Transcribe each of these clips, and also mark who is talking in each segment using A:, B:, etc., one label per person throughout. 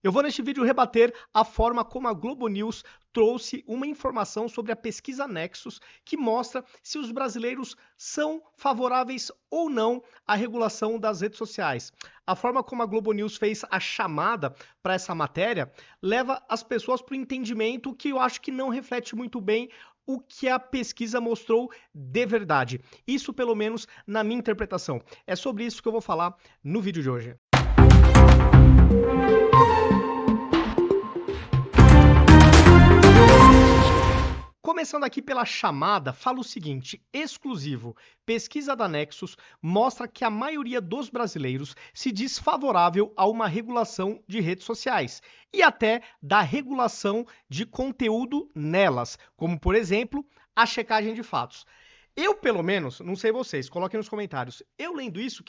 A: Eu vou neste vídeo rebater a forma como a Globo News trouxe uma informação sobre a pesquisa Nexus que mostra se os brasileiros são favoráveis ou não à regulação das redes sociais. A forma como a Globo News fez a chamada para essa matéria leva as pessoas para o entendimento que eu acho que não reflete muito bem o que a pesquisa mostrou de verdade. Isso, pelo menos, na minha interpretação. É sobre isso que eu vou falar no vídeo de hoje. Começando aqui pela chamada, fala o seguinte, exclusivo, pesquisa da Nexus mostra que a maioria dos brasileiros se diz favorável a uma regulação de redes sociais e até da regulação de conteúdo nelas, como por exemplo, a checagem de fatos. Eu, pelo menos, não sei vocês, coloquem nos comentários, eu lendo isso,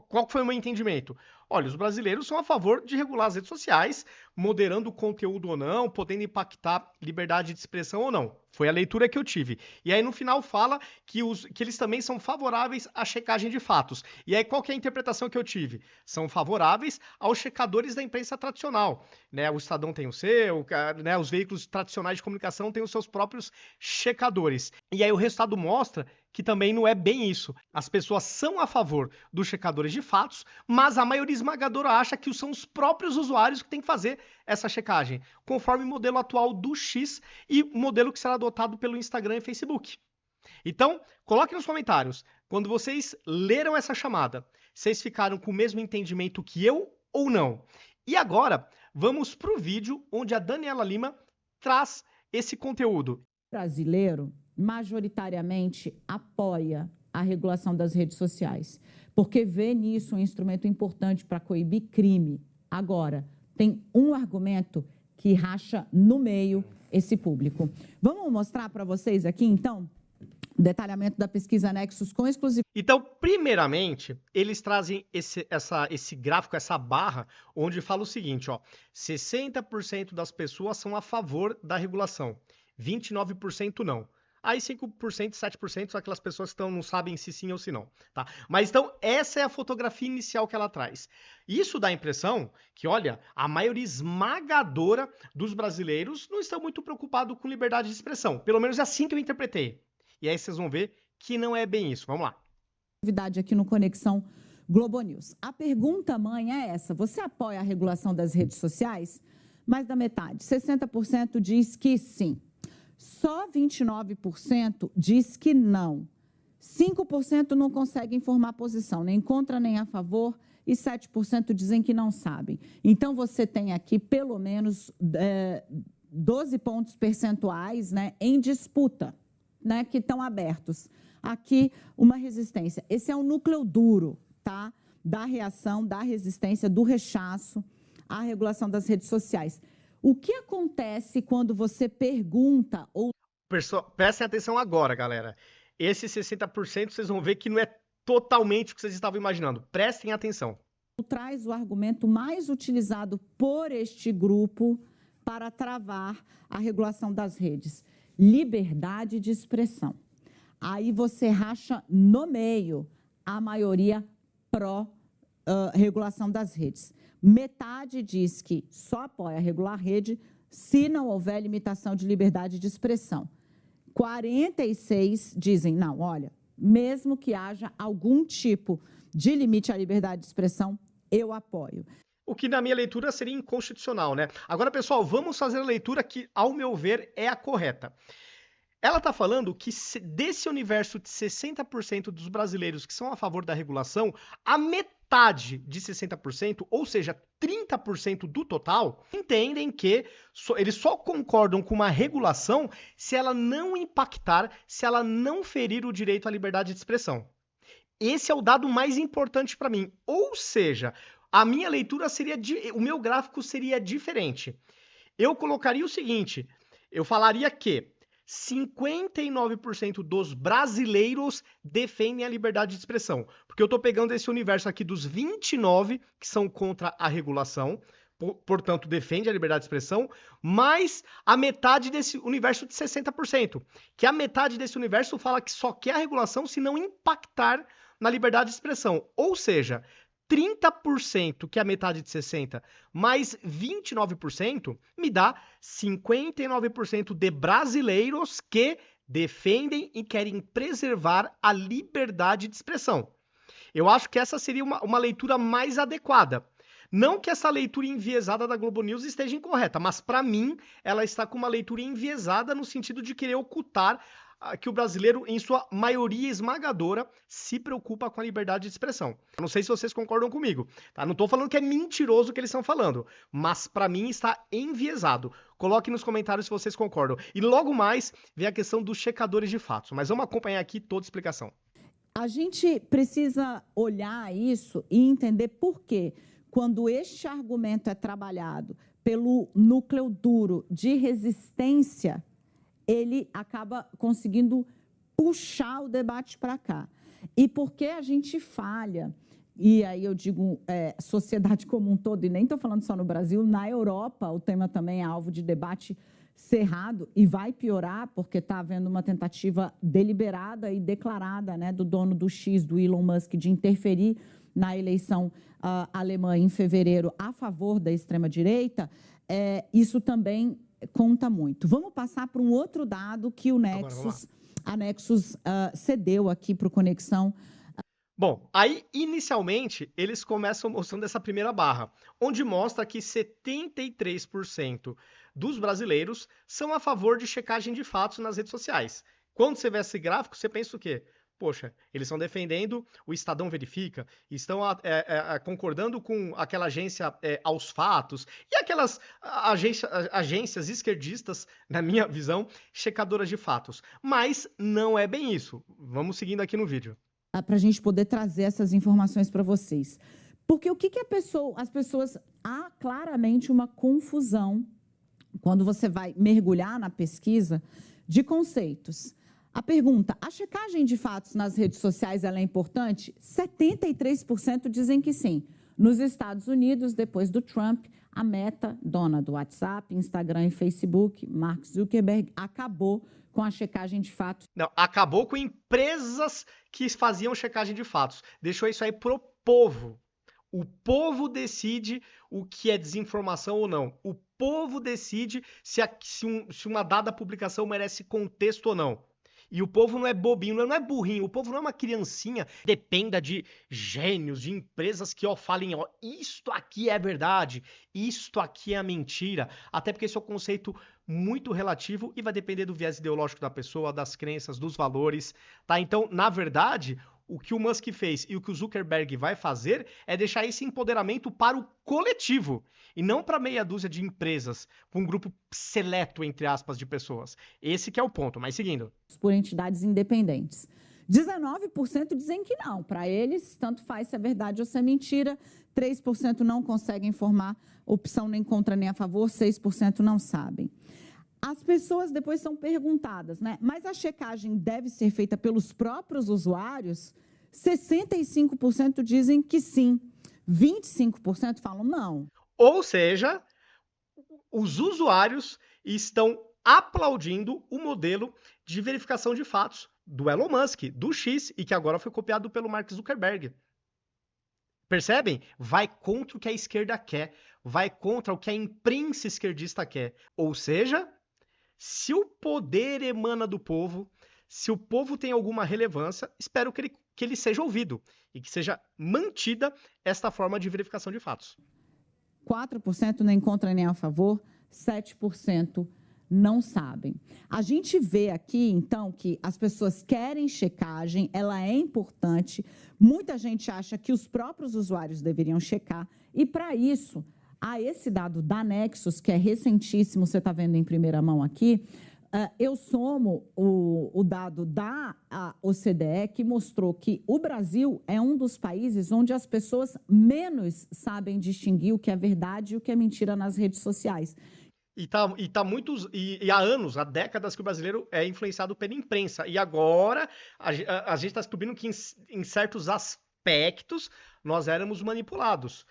A: qual foi o meu entendimento? Olha, os brasileiros são a favor de regular as redes sociais, moderando o conteúdo ou não, podendo impactar liberdade de expressão ou não. Foi a leitura que eu tive. E aí no final fala que eles também são favoráveis à checagem de fatos. E aí qual que é a interpretação que eu tive? São favoráveis aos checadores da imprensa tradicional. Né? O Estadão tem o seu, né? Os veículos tradicionais de comunicação têm os seus próprios checadores. E aí o resultado mostra que também não é bem isso. As pessoas são a favor dos checadores de fatos, mas a maioria esmagadora acha que são os próprios usuários que têm que fazer essa checagem, conforme o modelo atual do X e o modelo que será adotado pelo Instagram e Facebook. Então, coloque nos comentários, quando vocês leram essa chamada, vocês ficaram com o mesmo entendimento que eu ou não? E agora, vamos para o vídeo onde a Daniela Lima traz esse conteúdo.
B: Brasileiro majoritariamente apoia a regulação das redes sociais, porque vê nisso um instrumento importante para coibir crime. Agora, tem um argumento que racha no meio esse público. Vamos mostrar para vocês aqui, então, o detalhamento da pesquisa Nexus com exclusividade.
A: Então, primeiramente, eles trazem esse gráfico, essa barra, onde fala o seguinte, ó, 60% das pessoas são a favor da regulação, 29% não. Aí 5% e 7% são aquelas pessoas que não sabem se sim ou se não, tá? Mas então, essa é a fotografia inicial que ela traz. Isso dá a impressão que, olha, a maioria esmagadora dos brasileiros não estão muito preocupados com liberdade de expressão. Pelo menos é assim que eu interpretei. E aí vocês vão ver que não é bem isso. Vamos lá.
B: Aqui no Conexão Globo News. A pergunta, mãe, é essa. Você apoia a regulação das redes sociais? Mais da metade, 60% diz que sim. Só 29% diz que não. 5% não consegue informar a posição, nem contra nem a favor, e 7% dizem que não sabem. Então, você tem aqui pelo menos 12 pontos percentuais, né, em disputa, né, que estão abertos. Aqui, uma resistência. Esse é o núcleo duro, tá, da reação, da resistência, do rechaço à regulação das redes sociais. O que acontece quando você pergunta ou...
A: Prestem atenção agora, galera. Esse 60% vocês vão ver que não é totalmente o que vocês estavam imaginando. Prestem atenção.
B: Traz o argumento mais utilizado por este grupo para travar a regulação das redes. Liberdade de expressão. Aí você racha no meio a maioria pró-regulação das redes. Metade diz que só apoia regular a rede se não houver limitação de liberdade de expressão. 46 dizem, não, olha, mesmo que haja algum tipo de limite à liberdade de expressão, eu apoio.
A: O que na minha leitura seria inconstitucional, né? Agora, pessoal, vamos fazer a leitura que, ao meu ver, é a correta. Ela está falando que desse universo de 60% dos brasileiros que são a favor da regulação, a metade de 60%, ou seja, 30% do total, entendem que eles só concordam com uma regulação se ela não impactar, se ela não ferir o direito à liberdade de expressão. Esse é o dado mais importante para mim. Ou seja, a minha leitura seria, o meu gráfico seria diferente. Eu colocaria o seguinte, eu falaria que 59% dos brasileiros defendem a liberdade de expressão. Porque eu estou pegando esse universo aqui dos 29 que são contra a regulação, portanto, defende a liberdade de expressão, mais a metade desse universo de 60%. Que a metade desse universo fala que só quer a regulação se não impactar na liberdade de expressão. Ou seja, 30%, que é a metade de 60%, mais 29%, me dá 59% de brasileiros que defendem e querem preservar a liberdade de expressão. Eu acho que essa seria uma leitura mais adequada. Não que essa leitura enviesada da Globo News esteja incorreta, mas para mim ela está com uma leitura enviesada no sentido de querer ocultar que o brasileiro, em sua maioria esmagadora, se preocupa com a liberdade de expressão. Eu não sei se vocês concordam comigo, tá? Não estou falando que é mentiroso o que eles estão falando, mas para mim está enviesado. Coloque nos comentários se vocês concordam. E logo mais vem a questão dos checadores de fatos, mas vamos acompanhar aqui toda a explicação.
B: A gente precisa olhar isso e entender por quê. Quando este argumento é trabalhado pelo núcleo duro de resistência, ele acaba conseguindo puxar o debate para cá. E por que a gente falha? E aí eu digo sociedade como um todo, e nem estou falando só no Brasil, na Europa o tema também é alvo de debate cerrado e vai piorar porque está havendo uma tentativa deliberada e declarada, né, do dono do X, do Elon Musk, de interferir na eleição alemã em fevereiro a favor da extrema-direita. Isso também conta muito. Vamos passar para um outro dado que a Nexus cedeu aqui para o Conexão.
A: Bom, aí inicialmente eles começam mostrando essa primeira barra, onde mostra que 73% dos brasileiros são a favor de checagem de fatos nas redes sociais. Quando você vê esse gráfico, você pensa o quê? Poxa, eles estão defendendo o Estadão Verifica, estão concordando com aquela agência Aos Fatos e aquelas agências esquerdistas, na minha visão, checadoras de fatos. Mas não é bem isso. Vamos seguindo aqui no vídeo.
B: Para a gente poder trazer essas informações para vocês. Porque o que as pessoas... Há claramente uma confusão quando você vai mergulhar na pesquisa de conceitos. A pergunta, a checagem de fatos nas redes sociais ela é importante? 73% dizem que sim. Nos Estados Unidos, depois do Trump, a Meta, dona do WhatsApp, Instagram e Facebook, Mark Zuckerberg, acabou com a checagem de fatos.
A: Não, acabou com empresas que faziam checagem de fatos. Deixou isso aí pro povo. O povo decide o que é desinformação ou não. O povo decide se uma dada publicação merece contexto ou não. E o povo não é bobinho, não é burrinho, o povo não é uma criancinha, dependa de gênios, de empresas que falem, isto aqui é verdade, isto aqui é a mentira, até porque esse é um conceito muito relativo e vai depender do viés ideológico da pessoa, das crenças, dos valores, tá? Então, na verdade, o que o Musk fez e o que o Zuckerberg vai fazer é deixar esse empoderamento para o coletivo e não para meia dúzia de empresas, para um grupo seleto, entre aspas, de pessoas. Esse que é o ponto, mas seguindo.
B: Por entidades independentes. 19% dizem que não. Para eles, tanto faz se é verdade ou se é mentira. 3% não conseguem informar opção nem contra nem a favor. 6% não sabem. As pessoas depois são perguntadas, né? Mas a checagem deve ser feita pelos próprios usuários? 65% dizem que sim. 25% falam não.
A: Ou seja, os usuários estão aplaudindo o modelo de verificação de fatos do Elon Musk, do X, e que agora foi copiado pelo Mark Zuckerberg. Percebem? Vai contra o que a esquerda quer, vai contra o que a imprensa esquerdista quer. Ou seja, se o poder emana do povo, se o povo tem alguma relevância, espero que ele seja ouvido e que seja mantida esta forma de verificação de fatos.
B: 4% nem contra nem a favor, 7% não sabem. A gente vê aqui, então, que as pessoas querem checagem, ela é importante. Muita gente acha que os próprios usuários deveriam checar. E, para isso, há esse dado da Nexus, que é recentíssimo, você está vendo em primeira mão aqui. Eu somo o dado da OCDE, que mostrou que o Brasil é um dos países onde as pessoas menos sabem distinguir o que é verdade e o que é mentira nas redes sociais.
A: E há anos, há décadas que o brasileiro é influenciado pela imprensa. E agora a gente está descobrindo que em certos aspectos nós éramos manipulados.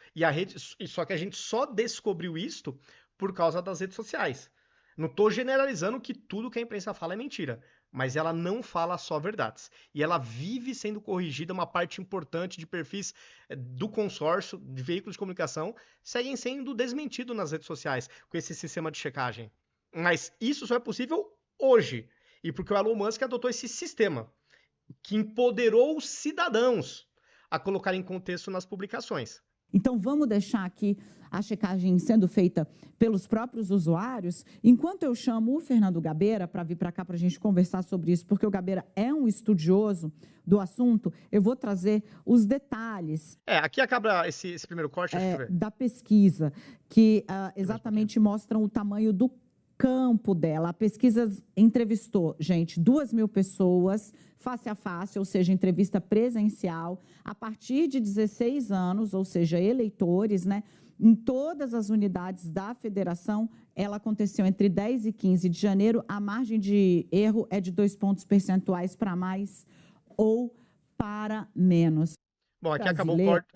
A: Só que a gente só descobriu isto por causa das redes sociais. Não estou generalizando que tudo que a imprensa fala é mentira. mas ela não fala só verdades. E ela vive sendo corrigida, uma parte importante de perfis do consórcio, de veículos de comunicação, seguem sendo desmentidos nas redes sociais com esse sistema de checagem. Mas isso só é possível hoje. E porque o Elon Musk adotou esse sistema que empoderou os cidadãos a colocar em contexto nas publicações.
B: Então, vamos deixar aqui a checagem sendo feita pelos próprios usuários, enquanto eu chamo o Fernando Gabeira para vir para cá para a gente conversar sobre isso, porque o Gabeira é um estudioso do assunto, eu vou trazer os detalhes.
A: Aqui acaba esse primeiro corte, deixa eu ver.
B: Da pesquisa, que exatamente mostram o tamanho do campo dela. A pesquisa entrevistou, gente, 2.000 pessoas, face a face, ou seja, entrevista presencial, a partir de 16 anos, ou seja, eleitores, né? Em todas as unidades da federação, ela aconteceu entre 10 e 15 de janeiro. A margem de erro é de 2 pontos percentuais para mais ou para menos.
A: Bom, aqui acabou o corte.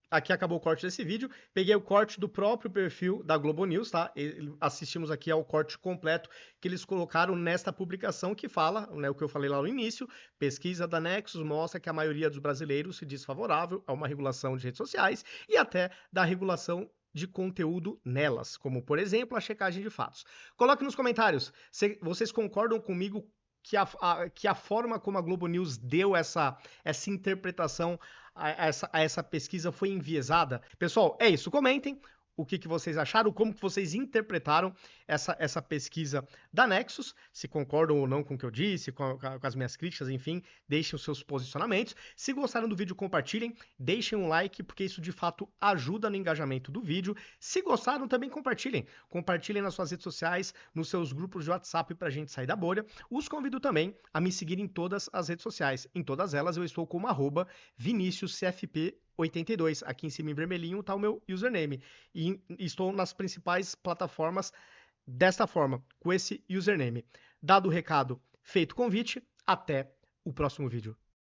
A: Aqui acabou o corte desse vídeo. Peguei o corte do próprio perfil da Globo News, tá? Assistimos aqui ao corte completo que eles colocaram nesta publicação que fala, né, o que eu falei lá no início. Pesquisa da Nexus mostra que a maioria dos brasileiros se diz favorável a uma regulação de redes sociais e até da regulação de conteúdo nelas, como, por exemplo, a checagem de fatos. Coloque nos comentários se vocês concordam comigo que a forma como a Globo News deu essa interpretação a essa pesquisa foi enviesada. Pessoal, é isso. Comentem o que vocês acharam, como que vocês interpretaram essa pesquisa da Nexus, se concordam ou não com o que eu disse, com as minhas críticas, enfim, deixem os seus posicionamentos. Se gostaram do vídeo, compartilhem, deixem um like, porque isso de fato ajuda no engajamento do vídeo. Se gostaram, também compartilhem. Compartilhem nas suas redes sociais, nos seus grupos de WhatsApp pra gente sair da bolha. Os convido também a me seguir em todas as redes sociais. Em todas elas eu estou como @ViniciusCFP82. Aqui em cima em vermelhinho está o meu username. E estou nas principais plataformas desta forma, com esse username. Dado o recado, feito o convite, até o próximo vídeo.